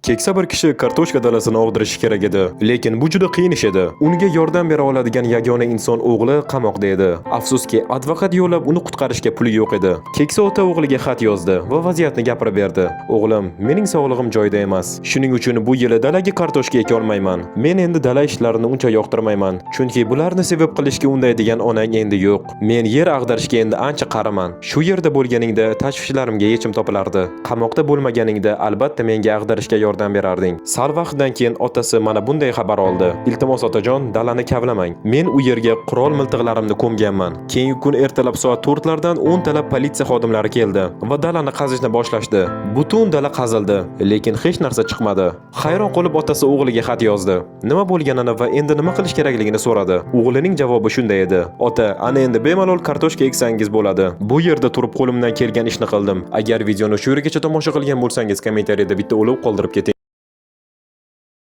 Keksa bir kishi kartoshka dalasini og'dirishi kerak edi, lekin bu juda qiyin ish edi. Unga yordam bera oladigan yagona inson o'g'li qamoqda edi. Afsuski, advokat yo'llab uni qutqarishga puli yo'q edi. Keksa ota o'g'liga xat yozdi va vaziyatni gapirib berdi. O'g'lim, mening sog'lig'im joyida emas. Shuning uchun bu yili dalaga kartoshka eka olmayman. Men endi dala ishlarini uncha yoqtirmayman, chunki bularni sevib qilishga undaydigan onang endi yo'q. Men yer ag'darishga endi ancha qaraman. Shu yerda bo'lganingda tashvishlarimga yechim topilardi. Qamoqda bo'lmaganingda albatta menga ag'darishga yordam berarding. Sal vaqtdan keyin otasi mana bunday xabar oldi. Iltimos otajon, dalani kavlamang. Men u yerga qurol miltiqlarimni ko'mganman. Keyingi kun ertalab soat 4 lardan 10 talab politsiya xodimlari keldi va dalani qazishni boshlashdi. Butun dala qazildi, lekin hech narsa chiqmadi. Hayron qolib otasi o'g'liga xat yozdi. Nima bo'lganini va endi nima qilish kerakligini so'radi. O'g'lining javobi shunday edi: "Ota, ana endi bemalol kartoshka eksangiz bo'ladi. Bu yerda turib qo'limdan kelgan ishni qildim. Agar videoni shu yergacha tomosha qilgan bo'lsangiz, kommentariyada bitta ulov qoldirib keting."